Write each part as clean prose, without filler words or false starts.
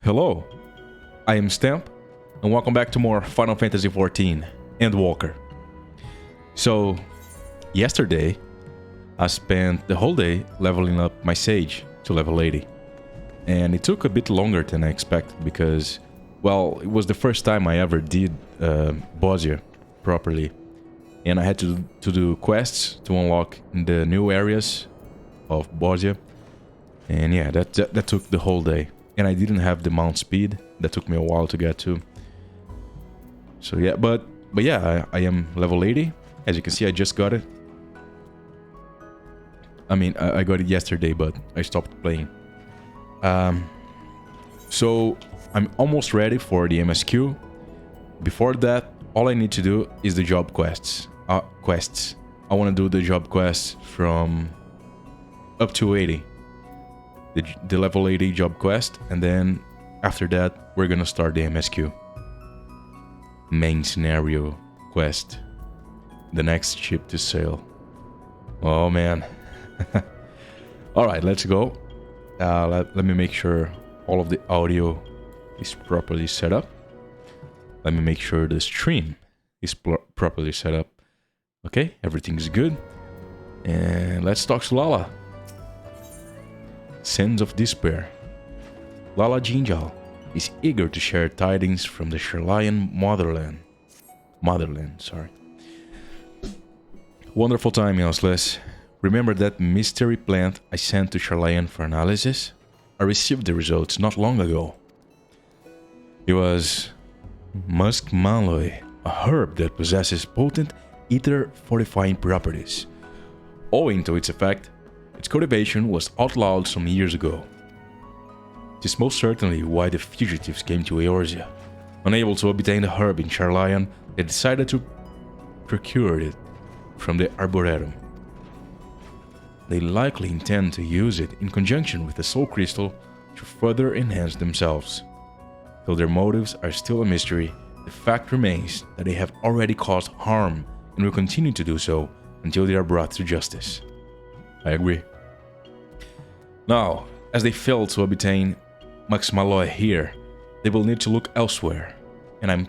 Hello, I am Stamp, and welcome back to more Final Fantasy XIV, Endwalker. So, yesterday, I spent the whole day leveling up my Sage to level 80. And it took a bit longer than I expected because, well, it was the first time I ever did Bosnia properly. And I had to do quests to unlock the new areas of Bosnia. And yeah, that took the whole day. And I didn't have the mount speed. That took me a while to get to. So yeah, but yeah, I am level 80. As you can see, I just got it. I mean, I got it yesterday, but I stopped playing. So I'm almost ready for the MSQ. Before that, all I need to do is the job quests. I want to do the job quests from up to 80. The level 80 job quest, and then after that, we're gonna start the MSQ. Main scenario quest. The next ship to sail. Oh man. Alright, let's go. Let me make sure all of the audio is properly set up. Let me make sure the stream is properly set up. Okay, everything's good. And let's talk to Lala. Sands of Despair. Lala Jinjal is eager to share tidings from the Sherlayan motherland. Sorry. Wonderful time, Useless. Remember that mystery plant I sent to Sherlayan for analysis? I received the results not long ago. It was musk malloy, a herb that possesses potent ether fortifying properties. Owing to its effect, its cultivation was outlawed some years ago. This is most certainly why the fugitives came to Eorzea. Unable to obtain the herb in Sherlayan, they decided to procure it from the Arboretum. They likely intend to use it in conjunction with the Soul Crystal to further enhance themselves. Though their motives are still a mystery, the fact remains that they have already caused harm and will continue to do so until they are brought to justice. I agree. Now, as they fail to obtain Max Malloy here, they will need to look elsewhere, and I'm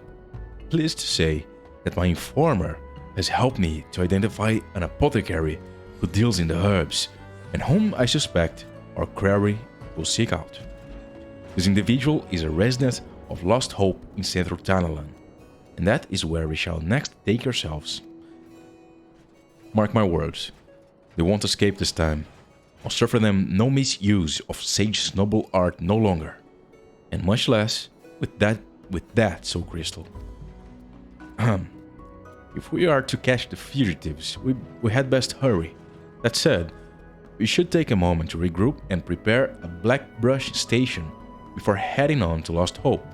pleased to say that my informer has helped me to identify an apothecary who deals in the herbs, and whom I suspect our quarry will seek out. This individual is a resident of Lost Hope in Central Thanalan, and that is where we shall next take ourselves. Mark my words, they won't escape this time. I'll suffer them no misuse of Sage's noble art no longer, and much less with that Soul Crystal. If we are to catch the fugitives, we had best hurry. That said, we should take a moment to regroup and prepare a Black Brush station before heading on to Lost Hope.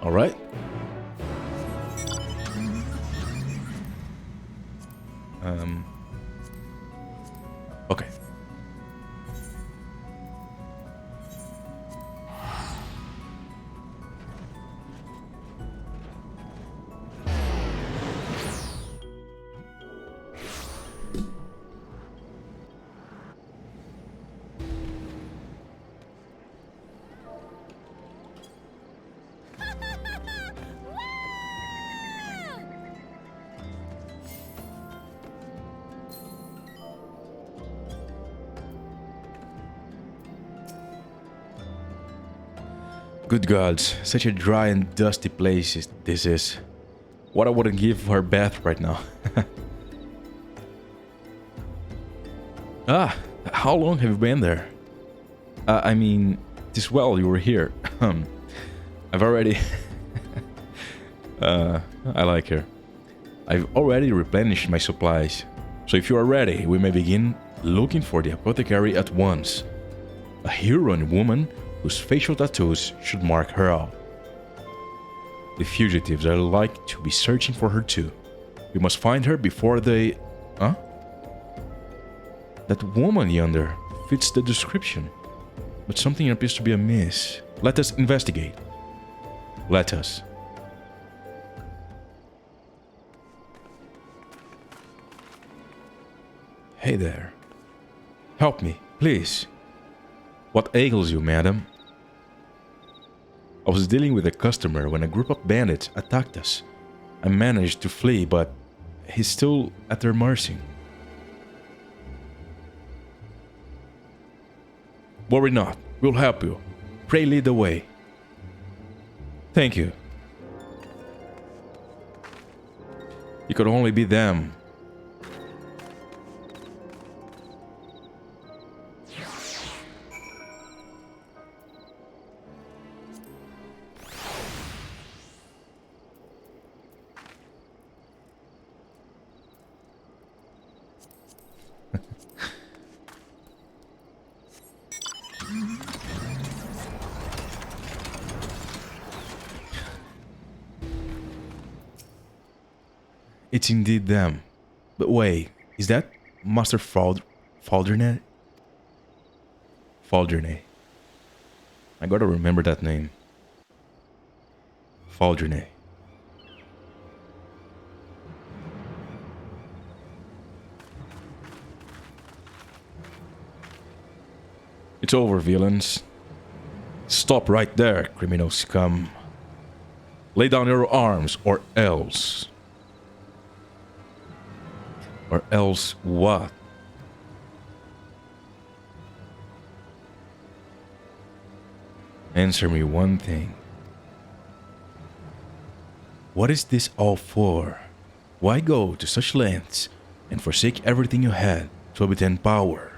Alright? Okay. Good gods, such a dry and dusty place this is. What I wouldn't give for a bath right now. How long have you been there? I mean, this well you were here. I've already... I like her. I've already replenished my supplies. So if you are ready, we may begin looking for the apothecary at once. A Huron woman whose facial tattoos should mark her out. The fugitives are like to be searching for her too. We must find her before they... Huh? That woman yonder fits the description, but something appears to be amiss. Let us investigate. Let us. Hey there. Help me, please. What ails you, madam? I was dealing with a customer when a group of bandits attacked us. I managed to flee, but he's still at their mercy. Worry not, we'll help you. Pray lead the way. Thank you. It could only be them. It's indeed them. But wait, is that Master Faldernay? Faldernay. I gotta remember that name. Faldernay. It's over, villains. Stop right there, criminal scum. Lay down your arms, or else. Or else what? Answer me one thing. What is this all for? Why go to such lengths and forsake everything you had to obtain power?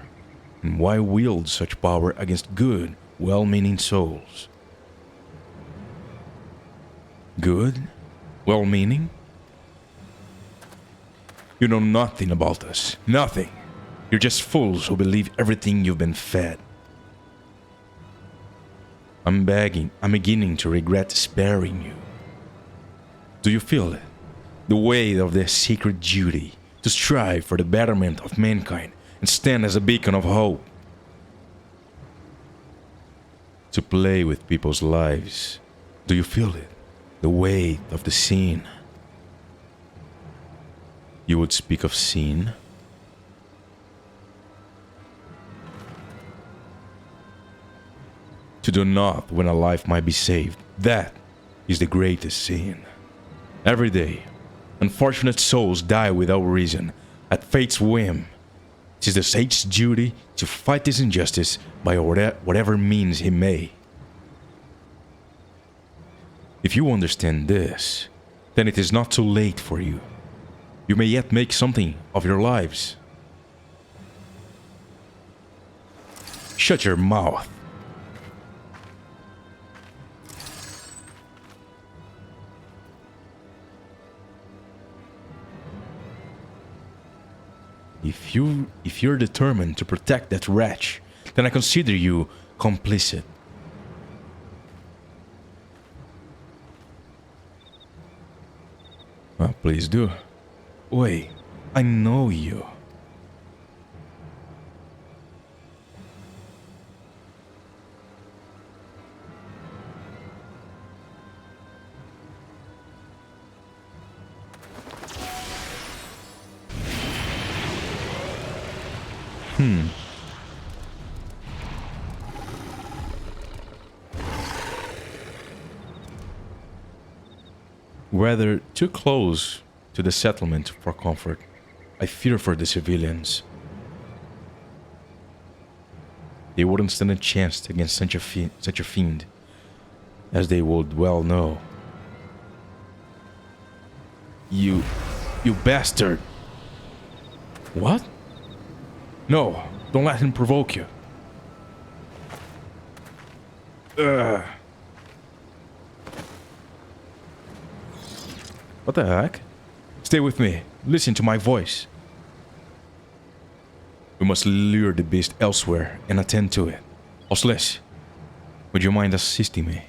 And why wield such power against good, well-meaning souls? Good? Well-meaning? You know nothing about us. Nothing. You're just fools who believe everything you've been fed. I'm beginning to regret sparing you. Do you feel it? The weight of their sacred duty to strive for the betterment of mankind and stand as a beacon of hope. To play with people's lives. Do you feel it? The weight of the sin. You would speak of sin? To do naught when a life might be saved. That is the greatest sin. Every day, unfortunate souls die without reason, at fate's whim. It is the sage's duty to fight this injustice by whatever means he may. If you understand this, then it is not too late for you. You may yet make something of your lives. Shut your mouth. If you're determined to protect that wretch, then I consider you complicit. Well, please do. Wait, I know you. Whether too close to the settlement for comfort, I fear for the civilians. They wouldn't stand a chance against such a fiend, as they would well know. You bastard! What? No, don't let him provoke you. What the heck? Stay with me. Listen to my voice. We must lure the beast elsewhere and attend to it. Osles, would you mind assisting me?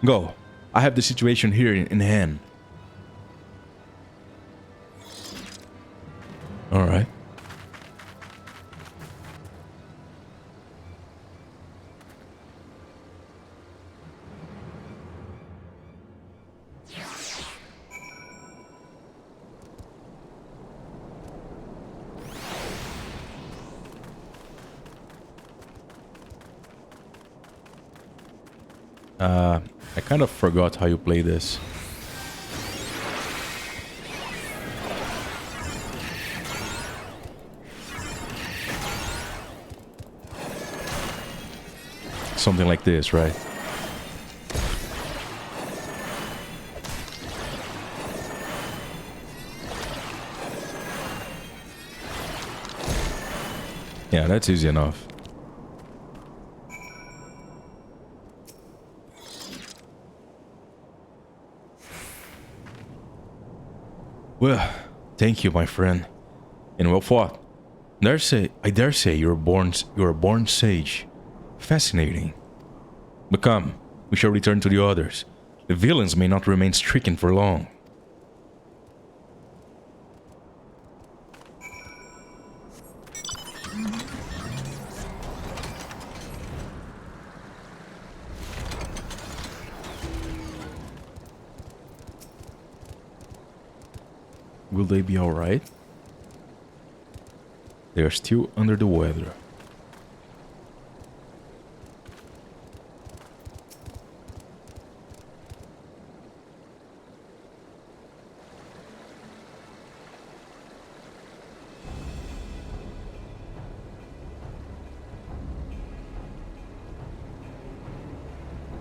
Go. I have the situation here in hand. All right. I kind of forgot how you play this. Something like this, right? Yeah, that's easy enough. Well, thank you, my friend. And well fought. I dare say you're a born sage. Fascinating. But come, we shall return to the others. The villains may not remain stricken for long. Will they be alright? They are still under the weather.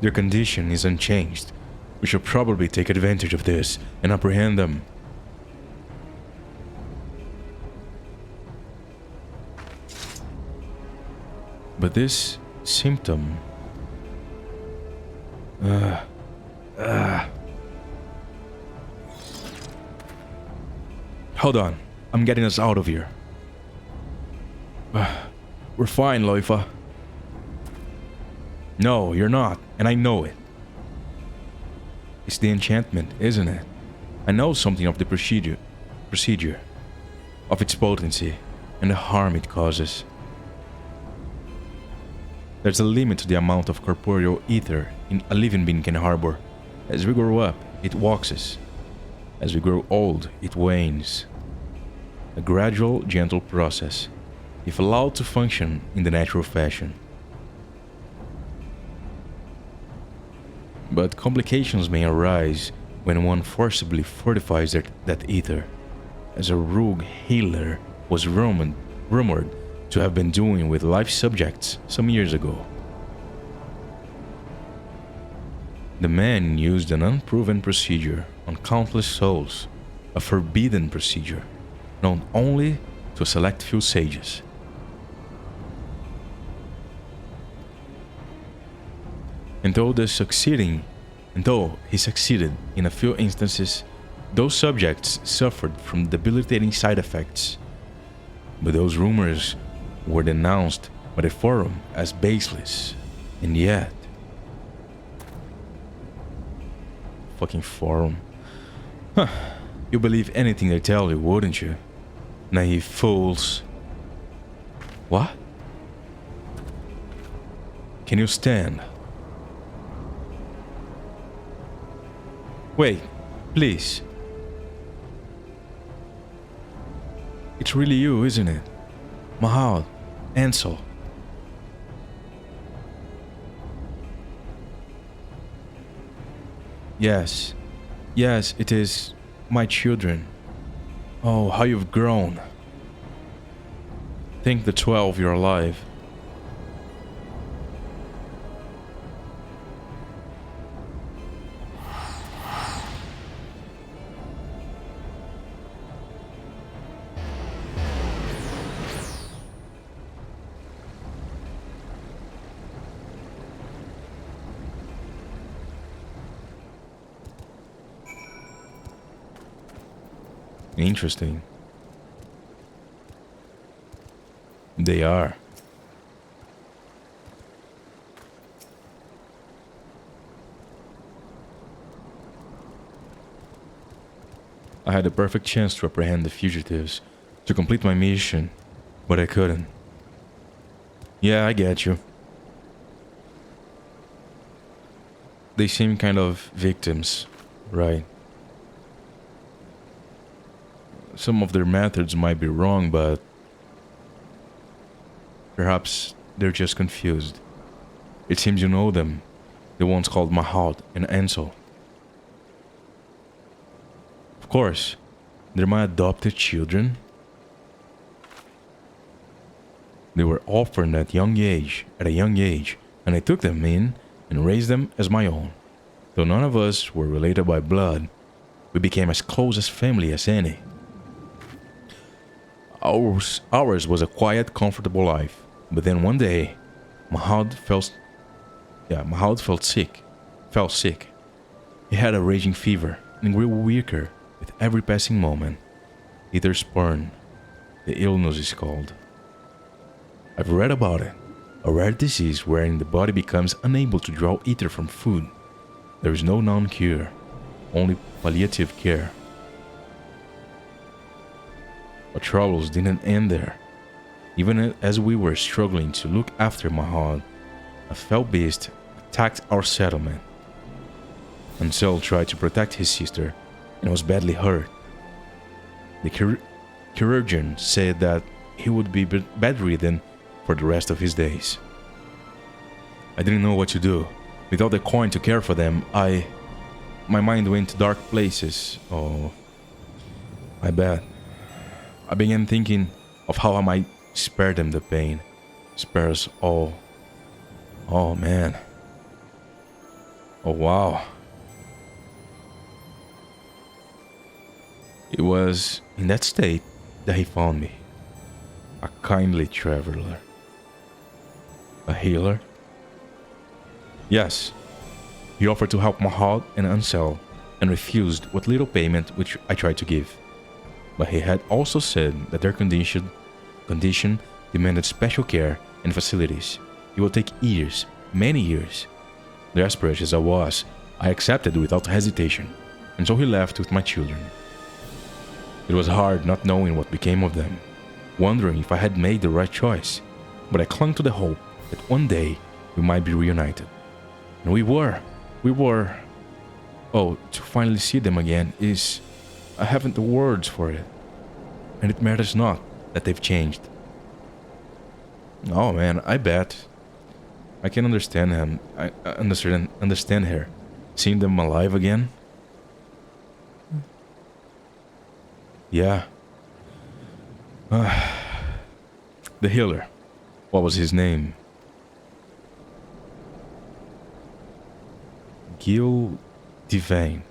Their condition is unchanged. We shall probably take advantage of this and apprehend them. But this symptom... Hold on. I'm getting us out of here. We're fine, Loifa. No, you're not, and I know it. It's the enchantment, isn't it? I know something of the procedure, of its potency, and the harm it causes. There's a limit to the amount of corporeal ether a living being can harbor. As we grow up, it waxes. As we grow old, it wanes. A gradual, gentle process, if allowed to function in the natural fashion. But complications may arise when one forcibly fortifies that ether, as a rogue healer was rumored to have been doing with life subjects some years ago. The man used an unproven procedure on countless souls, a forbidden procedure, known only to a select few sages. And though he succeeded in a few instances, those subjects suffered from debilitating side effects. But those rumors were denounced by the forum as baseless, and yet... Fucking forum. Huh. You believe anything they tell you, wouldn't you? Naive fools. What? Can you stand? Wait, please. It's really you, isn't it? Mahal, Ansel. Yes, it is my children. Oh, how you've grown. Think the 12 you're alive. Interesting. They are. I had the perfect chance to apprehend the fugitives, to complete my mission, but I couldn't. Yeah, I get you. They seem kind of victims, right? Some of their methods might be wrong, but perhaps they're just confused. It seems you know them. the ones called Mahad and Ansel. Of course, they're my adopted children. They were orphaned at a young age, and I took them in and raised them as my own. Though none of us were related by blood, we became as close as family as any. Ours was a quiet, comfortable life, but then one day, Mahad fell sick. He had a raging fever and grew weaker with every passing moment. Spurn, the illness is called. I've read about it, a rare disease wherein the body becomes unable to draw ether from food. There is no known cure, only palliative care. But troubles didn't end there. Even as we were struggling to look after Mahad, a fell beast attacked our settlement. Ansel tried to protect his sister and was badly hurt. The chirurgeon said that he would be bedridden for the rest of his days. I didn't know what to do. Without the coin to care for them, my mind went to dark places. Oh, I bet. I began thinking of how I might spare them the pain. Spare us all. Oh man. Oh wow. It was in that state that he found me. A kindly traveler. A healer? Yes. He offered to help Mahad and Ansel and refused what little payment which I tried to give. But he had also said that their condition demanded special care and facilities. It would take years, many years. Desperate as I was, I accepted without hesitation, and so he left with my children. It was hard not knowing what became of them, wondering if I had made the right choice, but I clung to the hope that one day we might be reunited. And we were. Oh, to finally see them again is... I haven't the words for it. And it matters not that they've changed. Oh man, I bet. I can understand him. I understand her. Seeing them alive again. Yeah. The healer. What was his name? Gildevane,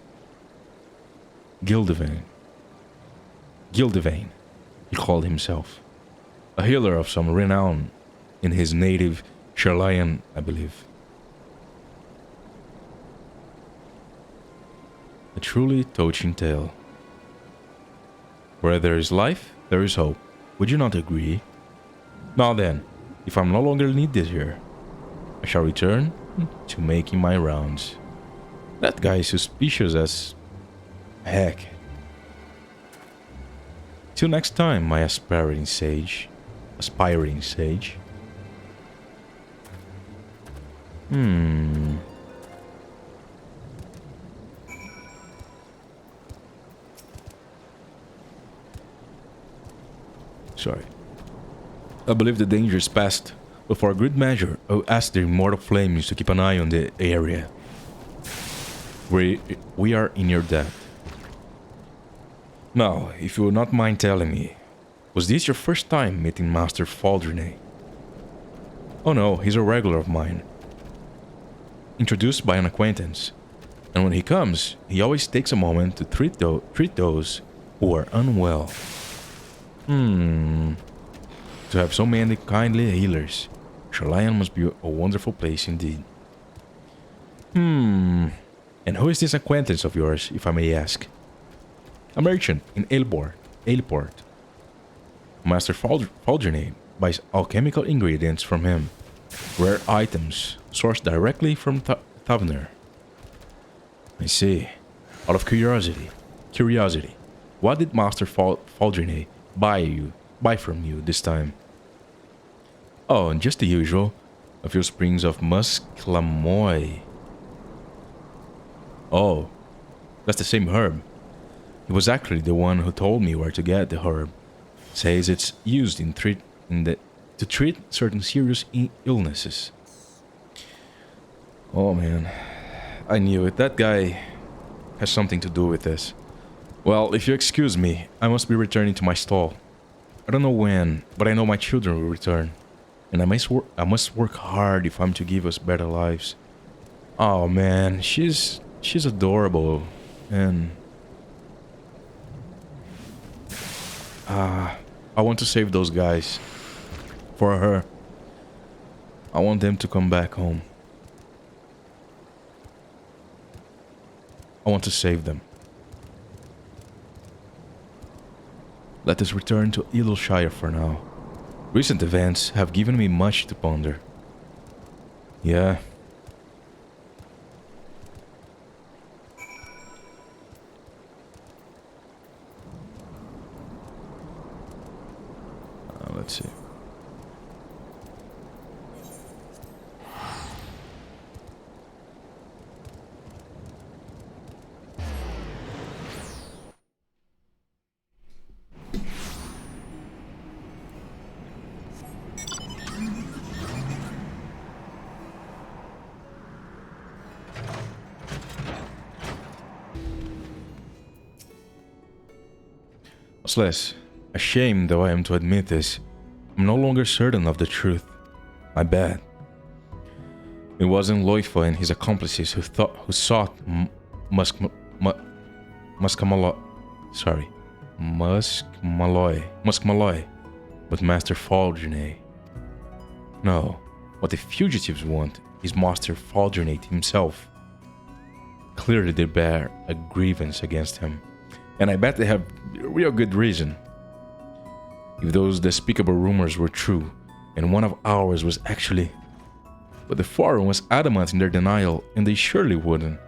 he called himself. A healer of some renown in his native Charlayan, I believe. A truly touching tale. Where there is life, there is hope. Would you not agree? Now then, if I'm no longer needed here, I shall return to making my rounds. That guy is suspicious as heck. Till next time, my aspiring sage. Sorry. I believe the danger is past, but for a good measure, I'll ask the immortal flames to keep an eye on the area. We are in your debt. Now, if you would not mind telling me, was this your first time meeting Master Faldrine? Oh no, he's a regular of mine. Introduced by an acquaintance. And when he comes, he always takes a moment to treat those who are unwell. To have so many kindly healers, Charlayan must be a wonderful place indeed. And who is this acquaintance of yours, if I may ask? A merchant in Aleport. Master Faldrine buys alchemical ingredients from him. Rare items sourced directly from Taverner. I see. Out of curiosity, what did Master Faldrine buy from you this time? Oh, and just the usual. A few sprigs of musclamoy. Oh, that's the same herb. He was actually the one who told me where to get the herb. Says it's used to treat certain serious illnesses. Oh man, I knew it. That guy has something to do with this. Well, if you excuse me, I must be returning to my stall. I don't know when, but I know my children will return. And I must work hard if I'm to give us better lives. Oh man, she's adorable. And I want to save those guys. For her. I want them to come back home. I want to save them. Let us return to Edelshire for now. Recent events have given me much to ponder. Yeah. Let's see. Less ashamed though I am to admit this, I'm no longer certain of the truth. My bad. It wasn't Loifa and his accomplices who sought Muskmalloy, but Master Faldernay. No, what the fugitives want is Master Faldernay himself. Clearly they bear a grievance against him. And I bet they have real good reason. If those despicable rumors were true, and one of ours was actually... But the foreign was adamant in their denial, and they surely wouldn't.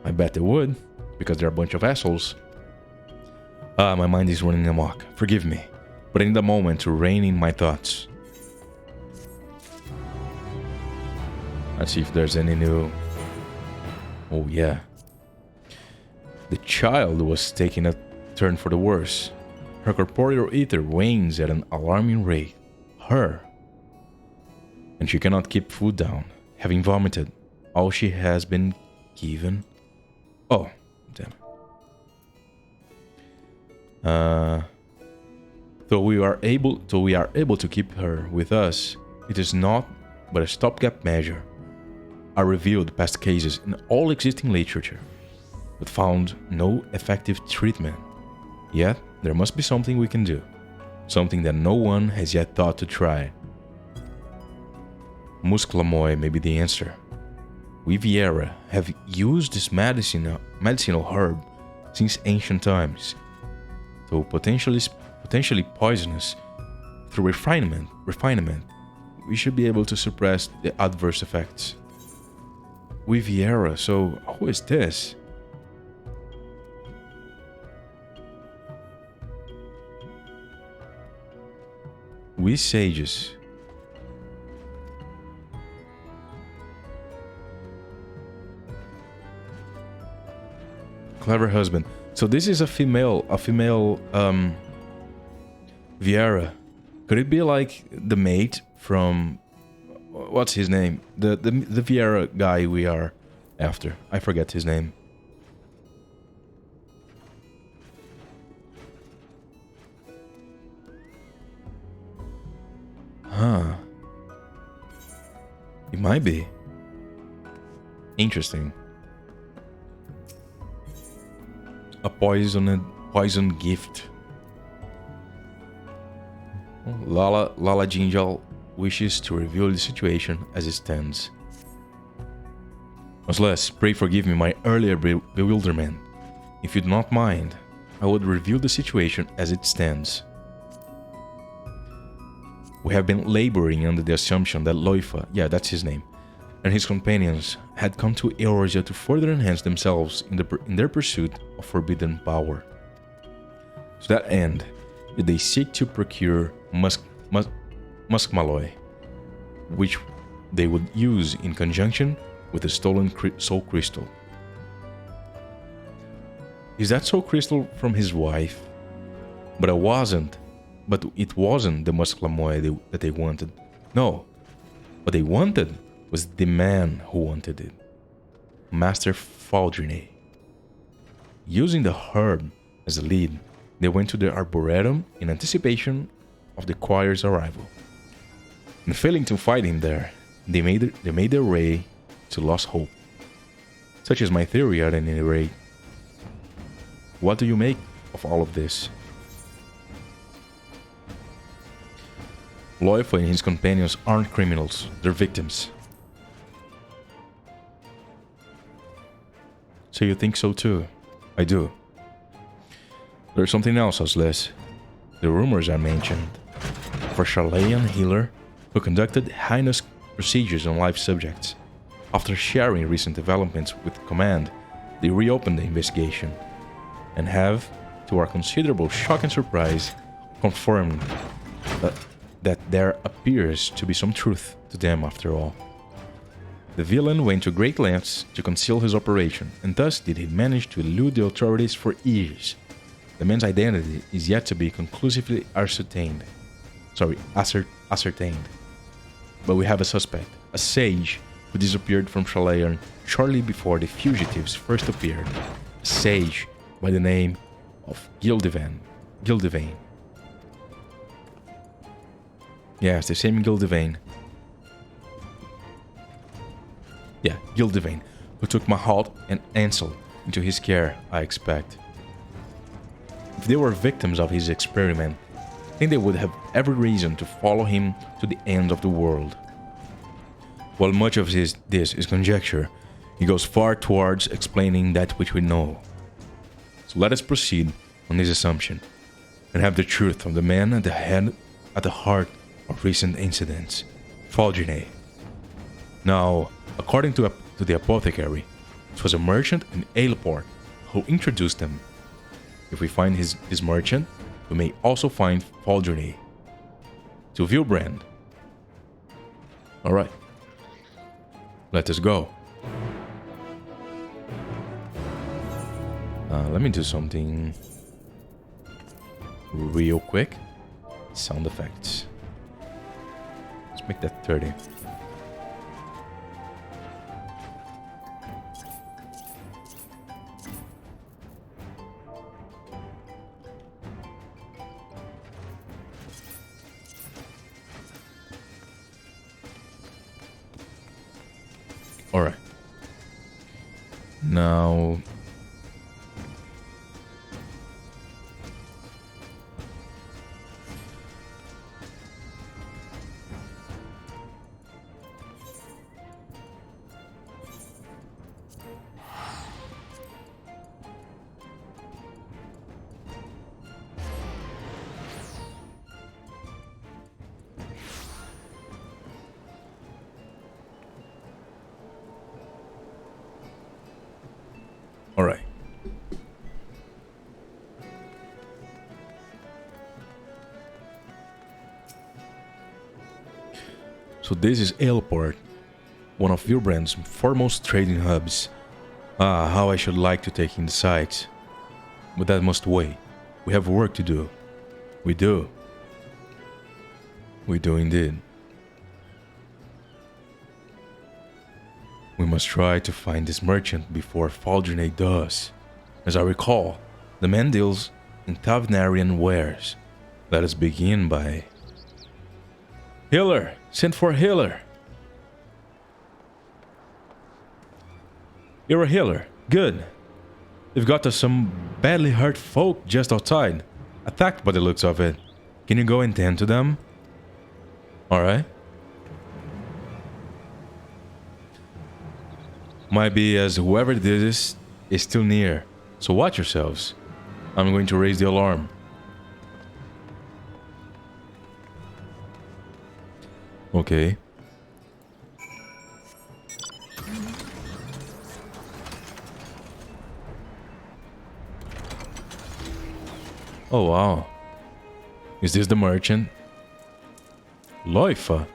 I bet they would, because they're a bunch of assholes. My mind is running amok. Forgive me, but I need a moment to rein in my thoughts. Let's see if there's any new... Oh yeah. The child was taking a turn for the worse. Her corporeal ether wanes at an alarming rate. Her. And she cannot keep food down, having vomited all she has been given. Oh, damn. Though we are able to keep her with us, it is not but a stopgap measure. I reviewed past cases in all existing literature, but found no effective treatment. Yet, there must be something we can do. Something that no one has yet thought to try. Musclamoy may be the answer. We Viera have used this medicinal herb since ancient times, though potentially poisonous. Through refinement, we should be able to suppress the adverse effects. We Viera, so who is this? We sages. Clever husband. So this is a female Viera. Could it be like the mate from what's his name? The Viera guy we are after. I forget his name. Huh. It might be. Interesting. A poison gift. Lala Jinjal wishes to reveal the situation as it stands. Nonetheless, pray forgive me my earlier bewilderment. If you do not mind, I would reveal the situation as it stands. We have been laboring under the assumption that Loifa, yeah, that's his name, and his companions had come to Eorzea to further enhance themselves in their pursuit of forbidden power. To that end, they seek to procure Muskmalloy, which they would use in conjunction with the stolen soul crystal. Is that soul crystal from his wife? But it wasn't the Muskmalloy that they wanted. No, what they wanted was the man who wanted it. Master Faldrini. Using the herb as a lead, they went to the Arboretum in anticipation of the choir's arrival. And failing to find him there, they made their way to Lost Hope. Such is my theory at any rate. What do you make of all of this? Loifa and his companions aren't criminals, they're victims. So you think so too? I do. There's something else, Osles. The rumors I mentioned. For Charlayan healer who conducted heinous procedures on live subjects. After sharing recent developments with Command, they reopened the investigation and have, to our considerable shock and surprise, confirmed that there appears to be some truth to them after all. The villain went to great lengths to conceal his operation, and thus did he manage to elude the authorities for years. The man's identity is yet to be conclusively ascertained. But we have a suspect, a sage who disappeared from Chalayan shortly before the fugitives first appeared. A sage by the name of Gildevain. Yes, the same Gildevain. Yeah, Gildevain, who took Mahalt and Ansel into his care, I expect. If they were victims of his experiment, I think they would have every reason to follow him to the end of the world. While much of this is conjecture, he goes far towards explaining that which we know. So let us proceed on this assumption, and have the truth of the man at the heart of recent incidents, Faldrini. Now, according to the apothecary, it was a merchant in Aleport who introduced them. If we find this merchant, we may also find Faldrini. To Vilbrand. Alright. Let us go. Let me do something real quick. Sound effects. Let's make that 30. Alright. Now... Alright. So this is Aleport, one of Vilbrand's foremost trading hubs. Ah, how I should like to take in the sights. But that must wait. We have work to do. We do. We do indeed. We must try to find this merchant before Faldrini does. As I recall, the man deals in Tavnarian wares. Let us begin by... Healer! Send for a healer! You're a healer. Good. We've got some badly hurt folk just outside. Attacked by the looks of it. Can you go and tend to them? Alright. Might be as whoever did this is still near, so watch yourselves. I'm going to raise the alarm. Okay. Oh wow. Is this the merchant? Loifa?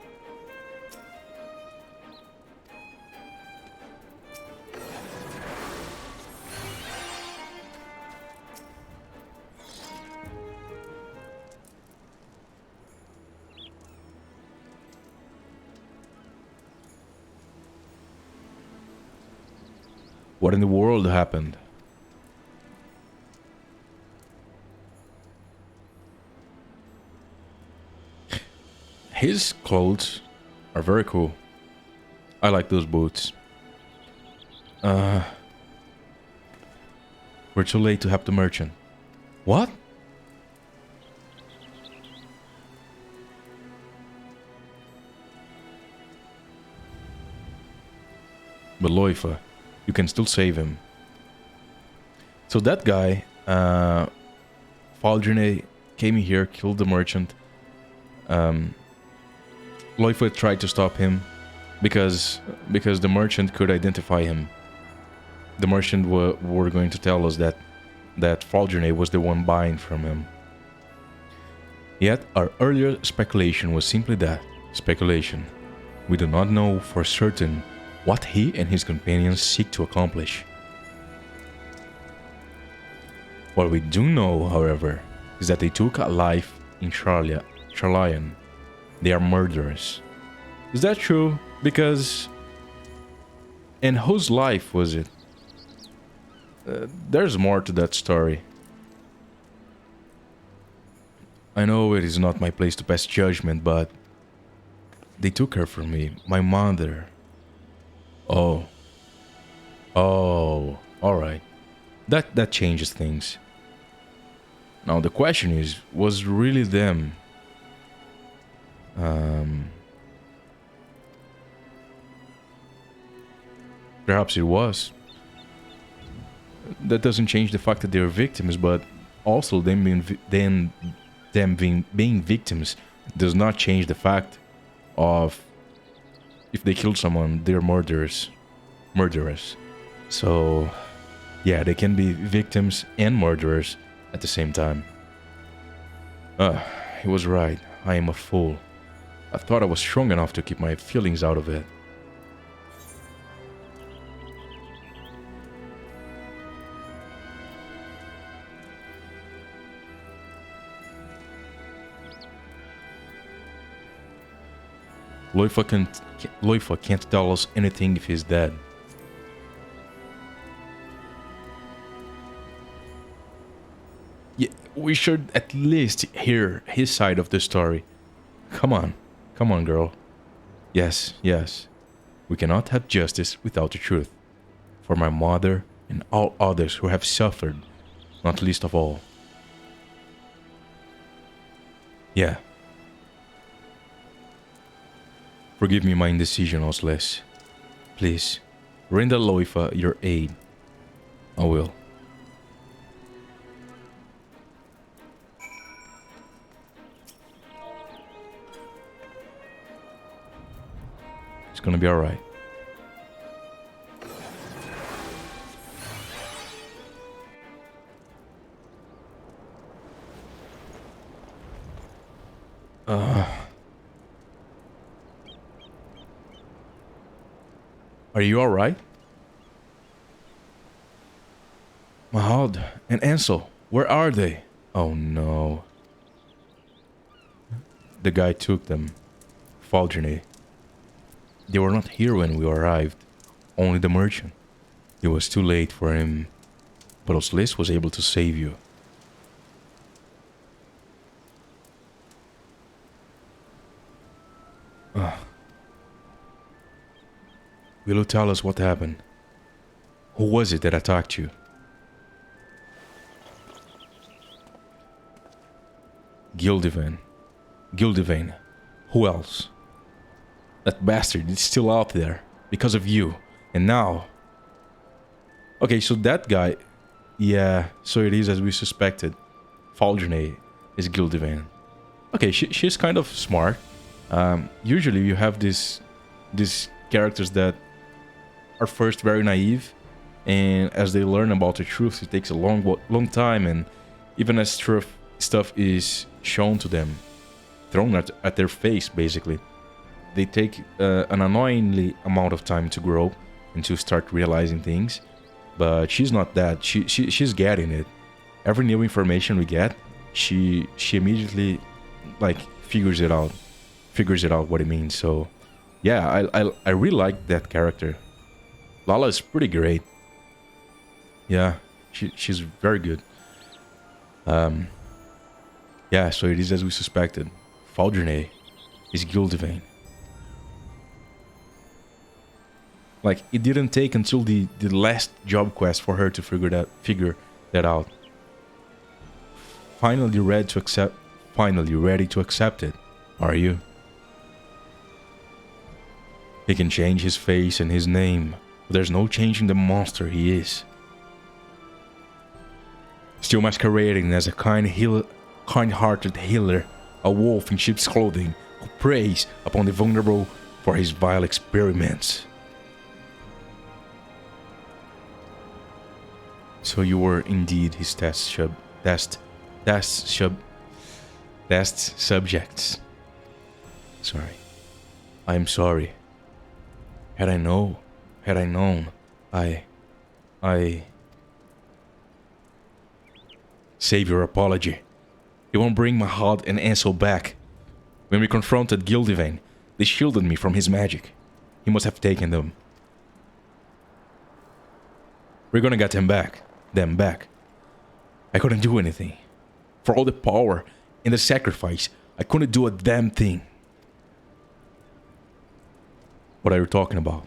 What in the world happened? His clothes are very cool. I like those boots. We're too late to help the merchant. What? But Loifa, you can still save him. So that guy, Faldrine, came here, killed the merchant. Loifa tried to stop him because the merchant could identify him. The merchant were going to tell us that Faldrine was the one buying from him. Yet our earlier speculation was simply that, speculation. We do not know for certain what he and his companions seek to accomplish. What we do know, however, is that they took a life in Charlayan. They are murderers. Is that true? Because... And whose life was it? There's more to that story. I know it is not my place to pass judgment, but... They took her from me, my mother. Oh. Oh, alright. That changes things. Now the question is, was really them? Perhaps it was. That doesn't change the fact that they are victims, but also them being victims does not change the fact of if they killed someone, they're murderers. So, yeah, they can be victims and murderers at the same time. He was right. I am a fool. I thought I was strong enough to keep my feelings out of it. Loifa can't tell us anything if he's dead. Yeah, we should at least hear his side of the story. Come on, girl. Yes. We cannot have justice without the truth. For my mother and all others who have suffered, not least of all. Yeah. Forgive me my indecision, Osles. Please, render Loifa your aid. I will. It's gonna be alright. Are you alright? Mahad and Ansel, where are they? Oh no. The guy took them. Faldrine. They were not here when we arrived. Only the merchant. It was too late for him. But Oslis was able to save you. Will you tell us what happened? Who was it that attacked you? Gildivan. Who else? That bastard is still out there. Because of you. And now... Okay, so that guy... Yeah, so it is as we suspected. Faldrine is Gildivan. Okay, she's kind of smart. Usually you have these characters that are first very naive, and as they learn about the truth, it takes a long time, and even as truth stuff is shown to them, thrown at their face, basically, they take an annoyingly amount of time to grow and to start realizing things. But she's not that. She's getting it. Every new information we get, she immediately figures it out what it means. So yeah, I really like that character. Lala is pretty great. Yeah, she's very good. Yeah, so it is as we suspected. Faldernay is Gildevain. Like, it didn't take until the last job quest for her to figure that out. Finally ready to accept it, are you? He can change his face and his name, but there's no changing the monster he is. Still masquerading as a kind-hearted healer, a wolf in sheep's clothing who preys upon the vulnerable for his vile experiments. So you were indeed his test subjects. Sorry. I am sorry. Had I known, I save your apology. It won't bring my heart and Ansel back. When we confronted Gildevain, they shielded me from his magic. He must have taken them. We're gonna get them back. I couldn't do anything. For all the power and the sacrifice, I couldn't do a damn thing. What are you talking about?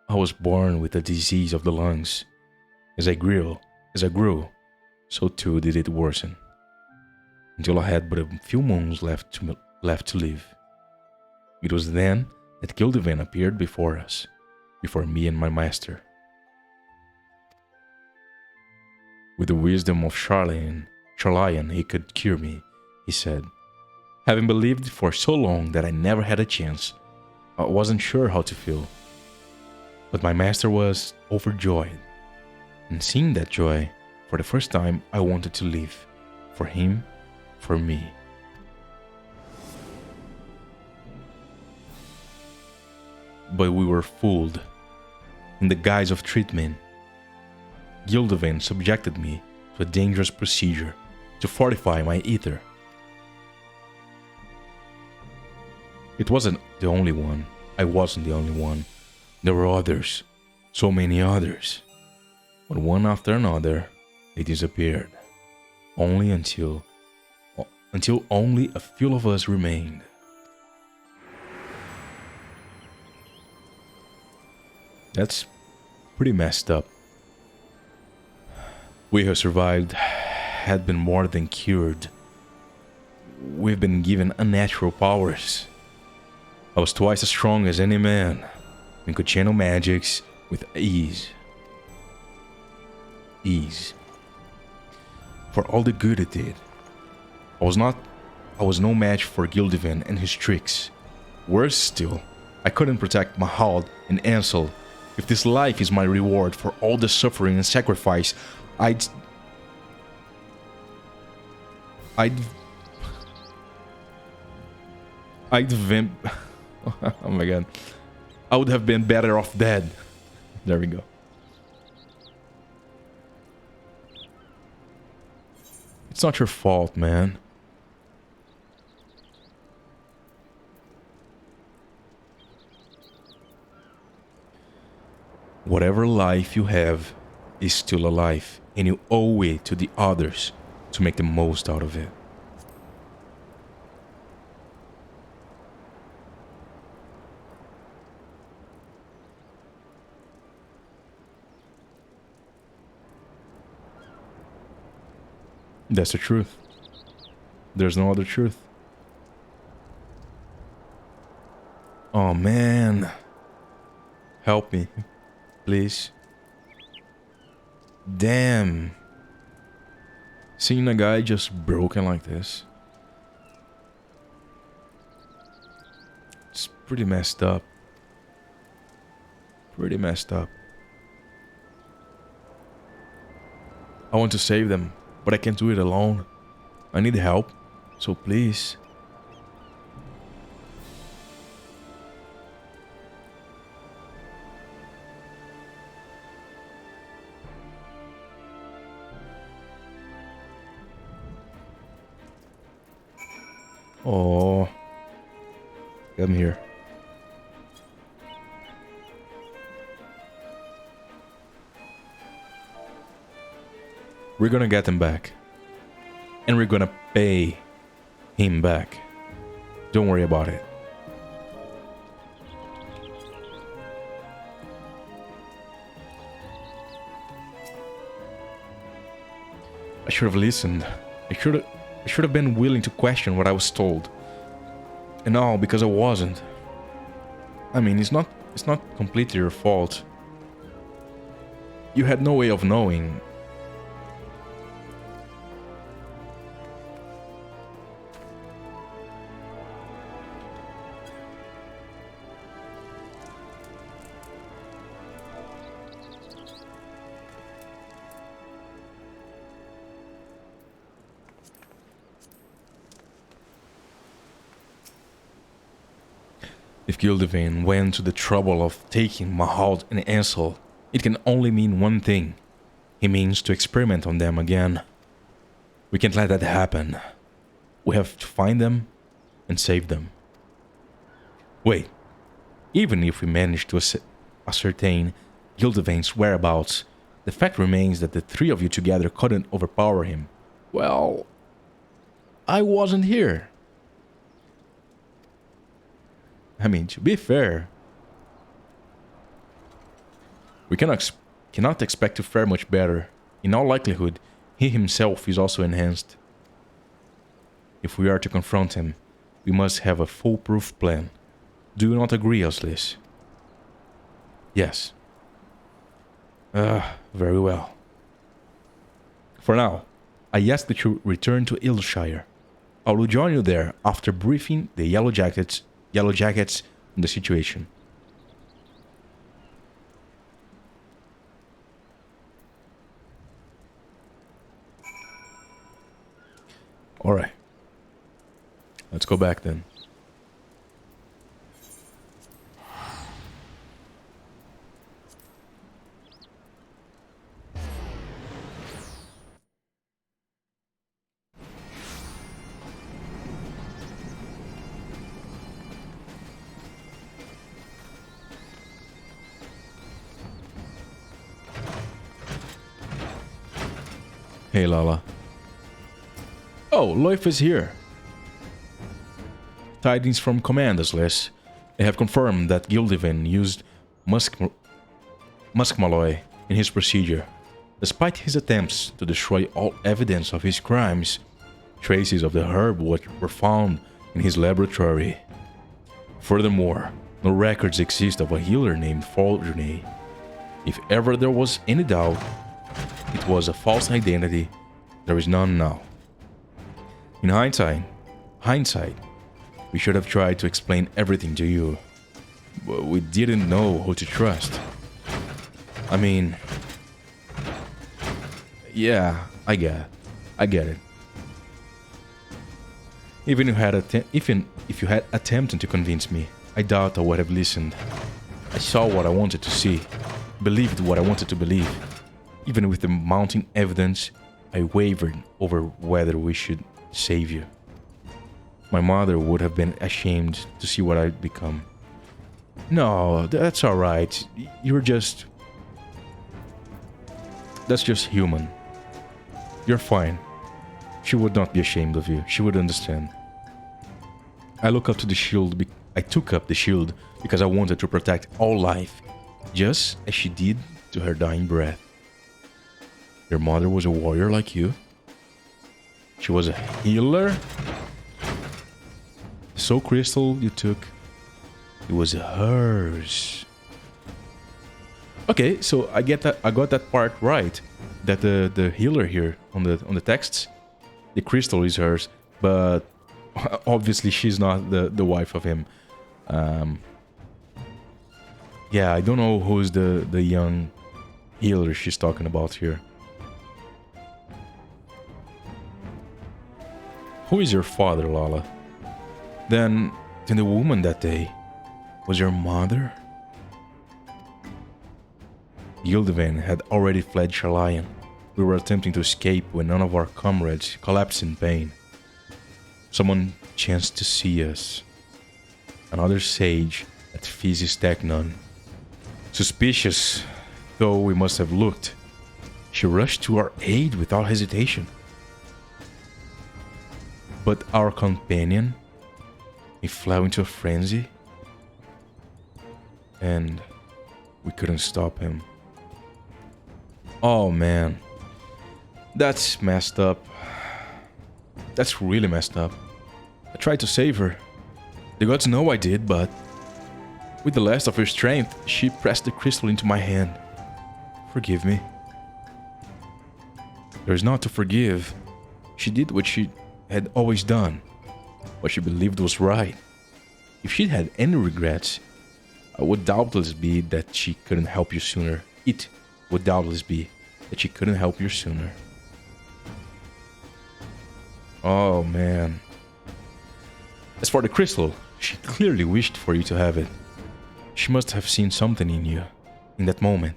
I was born with a disease of the lungs. As I grew, so too did it worsen. Until I had but a few months left to live. It was then that Gildevain appeared before us, before me and my master. With the wisdom of Charlemagne, he could cure me, he said. Having believed for so long that I never had a chance, I wasn't sure how to feel. But my master was overjoyed. And seeing that joy, for the first time, I wanted to live. For him, for me. But we were fooled. In the guise of treatment, Gildevain subjected me to a dangerous procedure to fortify my ether. It wasn't the only one. I wasn't the only one. There were others. So many others. But one after another, they disappeared. Only until only a few of us remained. That's pretty messed up. We who survived had been more than cured. We've been given unnatural powers. I was twice as strong as any man and could channel magics with ease. For all the good it did. I was no match for Gildevain and his tricks. Worse still, I couldn't protect Mahal and Ansel. If this life is my reward for all the suffering and sacrifice, I'd oh my god. I would have been better off dead. There we go. It's not your fault, man. Whatever life you have is still a life, and you owe it to the others to make the most out of it. That's the truth. There's no other truth. Oh man. Help me. Please. Damn. Seeing a guy just broken like this. It's pretty messed up. Pretty messed up. I want to save them, but I can't do it alone. I need help, so please. Oh, come here. We're gonna get him back. And we're gonna pay him back. Don't worry about it. I should have listened. I should have been willing to question what I was told. And all because I wasn't. I mean, it's not completely your fault. You had no way of knowing. If Gildevan went to the trouble of taking Mahalt and Ansel, it can only mean one thing. He means to experiment on them again. We can't let that happen. We have to find them and save them. Wait, even if we manage to ascertain Gildevan's whereabouts, the fact remains that the three of you together couldn't overpower him. Well, I wasn't here. I mean, to be fair, we cannot expect to fare much better. In all likelihood, he himself is also enhanced. If we are to confront him, we must have a foolproof plan. Do you not agree, Oslis? Yes. Very well. For now, I ask that you return to Ilshire. I will join you there after briefing the Yellow Jackets on the situation. Alright. Let's go back then. Hey, Lala. Oh, Loif is here. Tidings from Commanders List. They have confirmed that Gildevan used muskmalloy in his procedure. Despite his attempts to destroy all evidence of his crimes, traces of the herb were found in his laboratory. Furthermore, no records exist of a healer named Foljane. If ever there was any doubt, it was a false identity. There is none now. In hindsight, we should have tried to explain everything to you, but we didn't know who to trust. I mean, yeah, I get it. Even if you had attempted to convince me, I doubt I would have listened. I saw what I wanted to see, believed what I wanted to believe. Even with the mounting evidence, I wavered over whether we should save you. My mother would have been ashamed to see what I'd become. No, that's alright. That's just human. You're fine. She would not be ashamed of you. She would understand. I took up the shield because I wanted to protect all life, just as she did to her dying breath. Your mother was a warrior like you? She was a healer? The soul crystal you took, it was hers. Okay, so I got that part right. That the healer here on the texts, the crystal is hers, but obviously she's not the wife of him. Yeah, I don't know who's the young healer she's talking about here. Who is your father, Lala? Then the woman that day was your mother? Gildevan had already fled Sharlayan. We were attempting to escape when none of our comrades collapsed in pain. Someone chance to see us. Another sage at Physis Technon. Suspicious though we must have looked, she rushed to our aid without hesitation. But our companion, he fell into a frenzy, and we couldn't stop him. Oh man, that's messed up. That's really messed up. I tried to save her. The gods know I did, but with the last of her strength, she pressed the crystal into my hand. Forgive me. There's not to forgive. She did what she had always done, what she believed was right. If she had any regrets, it would doubtless be that she couldn't help you sooner. It would doubtless be that she couldn't help you sooner. Oh man. As for the crystal, she clearly wished for you to have it. She must have seen something in you, in that moment.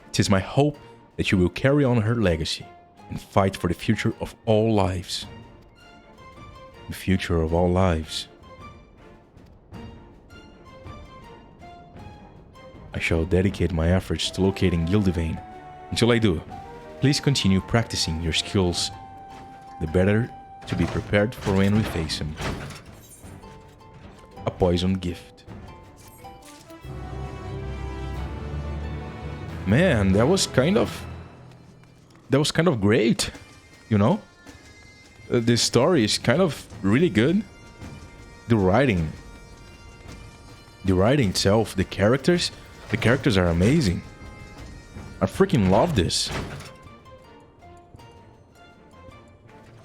It is my hope that you will carry on her legacy and fight for the future of all lives. The future of all lives. I shall dedicate my efforts to locating Gildivane. Until I do, please continue practicing your skills, the better to be prepared for when we face him. A poison gift. Man, that was kind of great, you know? This story is kind of really good. The writing itself, the characters are amazing. I freaking love this.